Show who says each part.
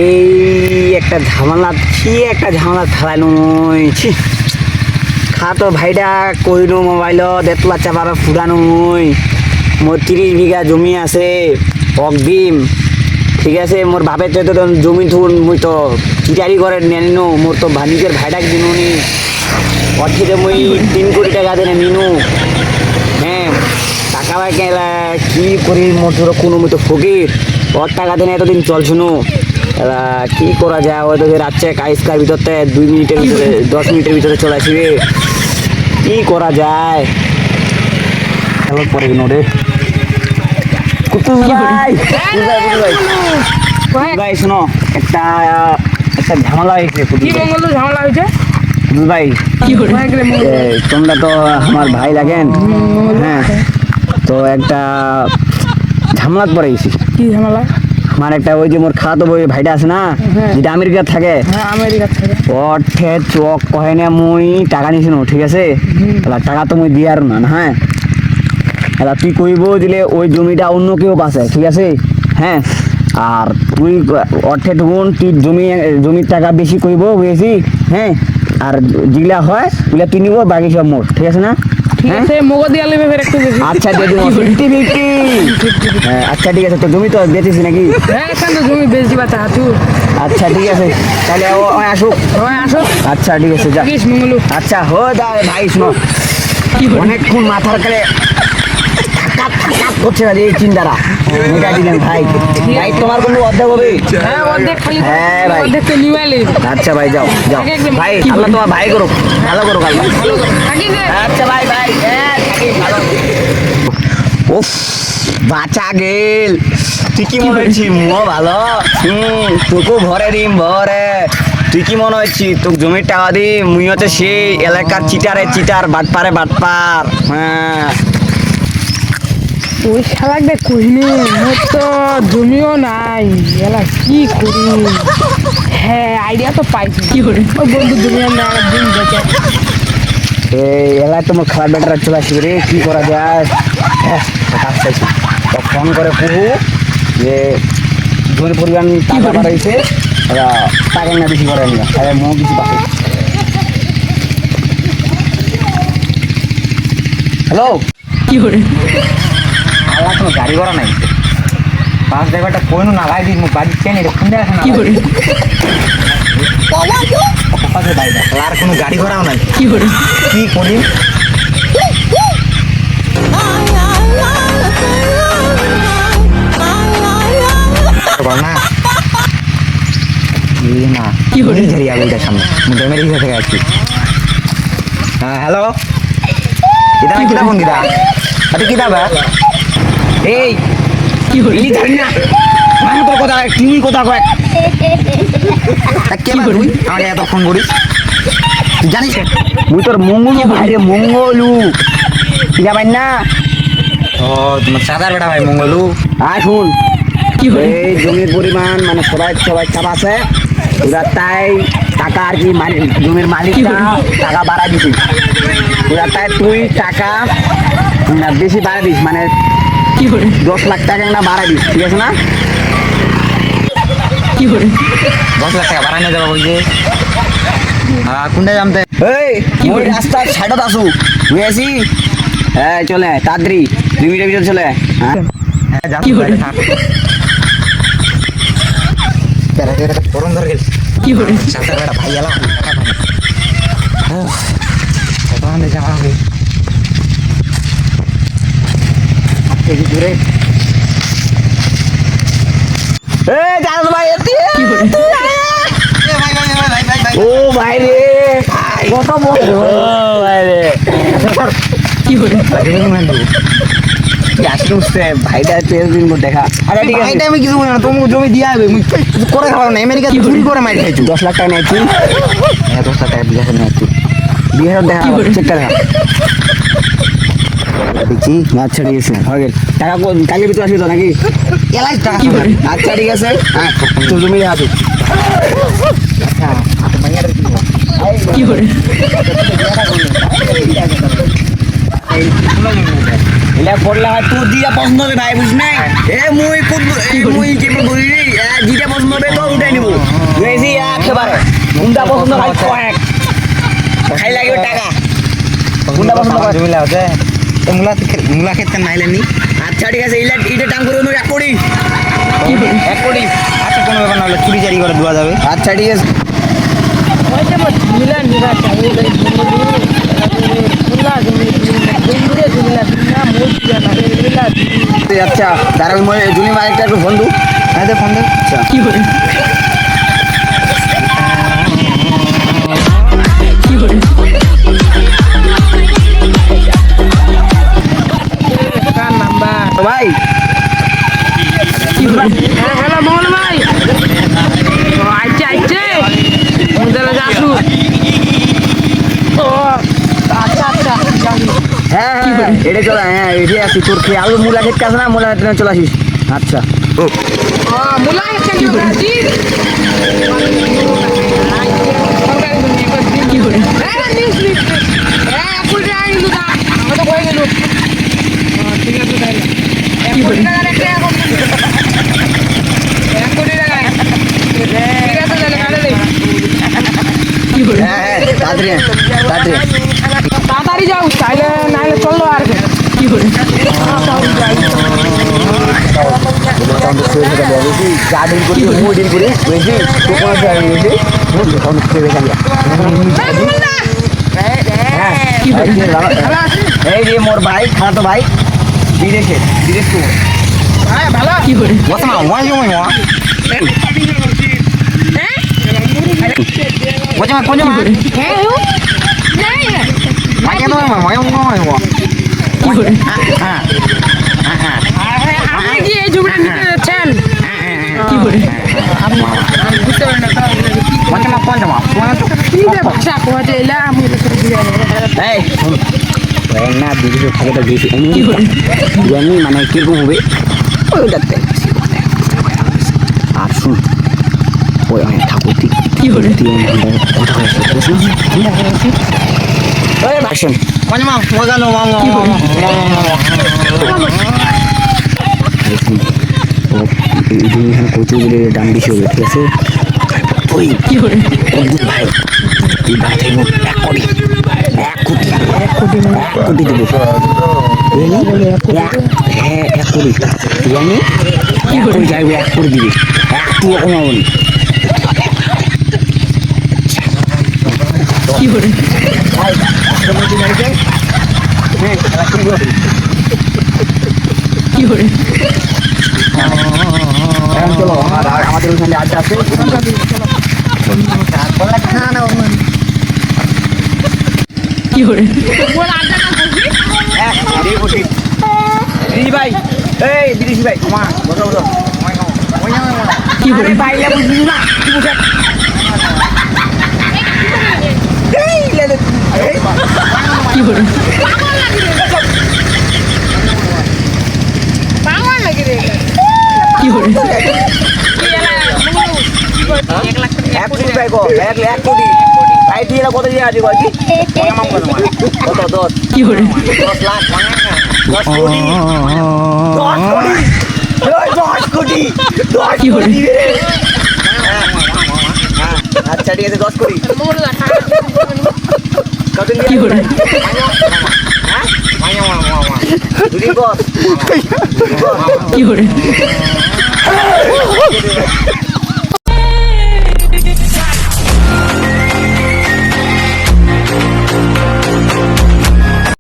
Speaker 1: এই একটা ঝামেলা ফেলাইলো ছি খা তো ভাইটা কইনো মোবাইল দেখলা চাপার ফুরানো মোর 30 বিঘা জমি আছে অগ্রিম ঠিক আছে মোর বাপের তো জমি থুন মুই তো চিটারি করে নেনো মোর তো নিজের ভাইটাক দিনুনি অর্থে মুই 3 কোটি টাকা দেনে নিনু হ্যাঁ টাকা ভাই কেলা কি করি মোর ধরো কোনো মতো ফকির ওর টাকা দেনে এতদিন চলছুনো কি করা যায় ওদের রাত্রে কাইসকার ভিতরতে 2 মিনিটের ভিতরে 10 মিনিটের ভিতরে চলে আসবে কি করা যায় চলো পরে রে কুতুব ভাই শোনো একটা ঝামেলা হয়েছে
Speaker 2: ঝামেলা হয়েছে
Speaker 1: ভাই তোমরা তো আমার ভাই লাগেন হ্যাঁ তো একটা ঝামেলা পড়ে গেছি
Speaker 2: কি ঝামেলা
Speaker 1: মানে একটা ওই যে মোর খাতো বই ভাইটা আছে না যেটা আমেরিকা থাকে ওঠে চোখ কহে না মুই টাকা নিছিনো ঠিক আছে টাকা তো মুই দিয়ে আর না হ্যাঁ তুই কইব দিলে ওই জমিটা অন্য কেউ পাশে ঠিক আছে হ্যাঁ আর তুই অর্থে তখন তুই জমির টাকা বেশি কইব বুঝেছি হ্যাঁ আর যেগুলা হয় ওগুলা তুই নিব বাকি সব মোট ঠিক আছে না আচ্ছা দিয়ে দেবো 50-50 আচ্ছা ঠিক আছে তো জমি তো বেচেছি নাকি
Speaker 2: জমি বেচি বাচ্চা
Speaker 1: আচ্ছা ঠিক আছে তাহলে আসুক আচ্ছা ঠিক আছে যা আচ্ছা হো দা ভাই শোনো অনেকক্ষণ মাথার কালে করছে না এই চিন্তারা মেটা দিলেন ভাই ভাই তোমার কোনো অর্ধেক হবে হ্যাঁ ভাই আচ্ছা ভাই যাও ভাই আল্লাহ তোমার ভাই করো ভালো করো কাল আচ্ছা ভাই ও বাঁচা গেল তুই কি মনে হচ্ছি মুও ভালো তোকেও ভরে দিম ভরে তুই কি মনে হচ্ছি তোকে জমির টাকা দি মুই হচ্ছে সেই এলাকার চিটার বাটপার হ্যাঁ
Speaker 2: ওই শালাকে কহিনি মোর তো জমিও নাই এলা কি করি হ্যাঁ আইডিয়া তো পাইছি কি করে ওই বন্ধু জমিও না দিন বেঁচে
Speaker 1: এই এলাকায় তোমার খারাপ বেটারা চলে আসবে রে কি করা যায় হ্যাঁ কাজ চাইছি তো ফোন করে পুহু যে জমির পরিমাণ টাকা বাড়াইছে ওরা টাকা না বেশি করে নিয়ে তাহলে মো কিছু পাবে হ্যালো
Speaker 2: কি করে
Speaker 1: আল্লাহ কোনো গাড়ি ঘোড়া নাই বাস ড্রাইভারটা কোনো নাগাই দিই মুখ বাড়ি চেন এটা ফোন দেখা
Speaker 2: কি করে
Speaker 1: আর কোনো গাড়ি ঘোড়াও নাই
Speaker 2: কি করে
Speaker 1: কি করি না
Speaker 2: কি করে
Speaker 1: ঝেড়ি আলুটার সামনে আমেরিকা থেকে আসছি হ্যাঁ হ্যালো কিতা ফোন দিদা আরে কিতা বা এই
Speaker 2: কি হল
Speaker 1: ইনি জানি না আমি তোর কথা তুই কথা কয় কে তুই আমাকে এত ফোন করিস তুই জানিস মুই তোর মঙ্গলু ভাইরে মঙ্গলু কিনা ভাই না ও তোমার সাদার বেটা ভাই মঙ্গলু আয় শুন
Speaker 2: কি হল
Speaker 1: এই জমির পরিমাণ মানে সবাই চাপ আছে ওরা তাই টাকা আর কি জমির মালিকটা টাকা বাড়া দিছি ওরা তাই তুই টাকা বেশি বাড়া দিস মানে
Speaker 2: কি করে
Speaker 1: 10 লাখ টাকা না বাড়া দিস ঠিক আছে না
Speaker 2: কি করে
Speaker 1: 10 লাখ টাকা বাড়ানো যাবে বলছে কোনটা জানতে এই ওই রাস্তার সাইডত আসু বুঝেছি হ্যাঁ চলে তাড়াতাড়ি 2 মিনিটের ভিতরে চলে হ্যাঁ
Speaker 2: কি করে
Speaker 1: গরম ধরে গেছে
Speaker 2: কি করে
Speaker 1: সাঁতার বেড়া ভাই এলাম ওখানে যাওয়া হবে দূরে ও ভাই রে কত ভাই রে
Speaker 2: কি করে
Speaker 1: ভাইটা তেল দিন দেখা আরে ঠিক আছে আমি কিছু বলি না তুমি জমি দিয়ে আসবে করে খাওয়া না আমেরিকা চুরি করে মারি খাইছো 10 লাখ টাকা নিয়েছি হ্যাঁ 10 লাখ টাকা বিকাশ নিয়েছি বিহার দেখা চেক দেখা দেখছি মাছ ছেড়ে গেছে হয়ে গেল টাকা কালকে ভিতরে আসবি তো নাকি টাকা আচ্ছা ঠিক আছে হ্যাঁ তো জমি হাতে আচ্ছা
Speaker 2: কি করে
Speaker 1: এটা করলে হয় তোর দিটা পছন্দ হবে ভাই বুঝিস না মুই কি বলি যেটা পছন্দ হবে তো উঠাই নিবো বুঝেছি একেবারে কোনটা পছন্দ ভাই কয়েক খাই লাগবে টাকা কোনটা পছন্দ করে
Speaker 3: জমিলা হচ্ছে তো মূলা ক্ষেত্রে নাইলেন নি
Speaker 1: আচ্ছা ঠিক আছে এটা দাম করে এক কোটি 1 কোটি
Speaker 3: আচ্ছা কোনো ব্যাপার না হলে চুরি চারি করে দেওয়া যাবে
Speaker 1: আচ্ছা ঠিক আছে
Speaker 2: ওই যে জমিলা নিবা চাই
Speaker 1: আচ্ছা তার আমি জুনি মালিকটা একটু ফোন দু
Speaker 3: হ্যাঁ ফোন দে
Speaker 1: আচ্ছা
Speaker 2: কি করে কি করে কার নাম্বার
Speaker 1: তো ভাই
Speaker 2: কি করে হ্যালো মোহন ভাই আইছে আইছে মুদালে যাসু ও আচ্ছা আচ্ছা জানি
Speaker 1: হ্যাঁ হ্যাঁ এটা চলে হ্যাঁ এটি আছি তোর কি আলু মূলা ক্ষেত কাছে না মূলা ক্ষেত্রে চলে আসিস আচ্ছা
Speaker 2: মুলা একটা কি রাজি কি করে হ্যাঁ নিস নিস হ্যাঁ কুড়ি টাকা কিন্তু দাম আমি তো কই গেল ঠিক আছে তাহলে এক কোটি টাকা রেখে এখন 1 কোটি টাকা ঠিক আছে তাহলে কাটে দে কি করে
Speaker 1: হ্যাঁ হ্যাঁ তাড়াতাড়ি
Speaker 2: তাড়াতাড়ি যাও তাইলে নাইলে চললো আর কি করে
Speaker 1: গার্ডেন করি মোডিং করে বুঝছি তো কোনো এই যে মোর ভাই খাতো ভাই বিদেশ তো
Speaker 2: হ্যাঁ ভালো কি করে
Speaker 3: বসনা ওয়াই ওয়াই ওয়া বসে মা কোন মা
Speaker 2: হ্যাঁ
Speaker 3: আগে তো মা ওয়াই ওয়াই ওয়া
Speaker 2: কি করে
Speaker 3: হ্যাঁ
Speaker 2: আপনি কি এই জমিটা নিতে যাচ্ছেন কি করে আপনি বুঝতে পারেন না
Speaker 3: বসে মা কোন মা
Speaker 2: কি রে ভাষা কোয়াতে এলা আমি তো সব দিয়ে
Speaker 1: এই না বিদেশ থাকে তো বেশি
Speaker 2: কি করে
Speaker 1: জানি মানে কিরকম হবে ওই ডাক্তার আর শুন ওই আমি ঠাকুর
Speaker 2: কি করে
Speaker 1: কথা হয়েছে আসুন
Speaker 3: কোন মা মজা লো মা
Speaker 1: এখানে প্রচুর বলে দাম বেশি হবে ঠিক আছে তুই
Speaker 2: কি করে
Speaker 1: ভাই তুই ভাই থেকে 1 কোটি 1 কোটি দেবো হ্যাঁ 1 কোটি জানি
Speaker 2: কি করে
Speaker 1: যাইবে 1 কোটি দিবি 1 তুই কমাবো
Speaker 2: কি করে কি করে
Speaker 1: চলো আমাদের ওখানে আড্ডা আছে
Speaker 2: কি করে
Speaker 1: দিদি ভাই এই দিদি ভাই মা বসো বসো
Speaker 2: কি করে
Speaker 1: বাইলা বুঝলি না কি বুঝে
Speaker 2: কি করে কি করে
Speaker 1: 1 কোটি ভাই গো 1 কোটি ভাই তুই এটা কত দিয়ে আছি বলছি কত 10
Speaker 2: কি করে
Speaker 1: 10 লাখ 10 কোটি 10 কোটি 10
Speaker 2: কি করে?
Speaker 1: কোটি আচ্ছা ঠিক আছে 10 কোটি কত
Speaker 2: কি করে
Speaker 1: দুই বস
Speaker 2: কি করে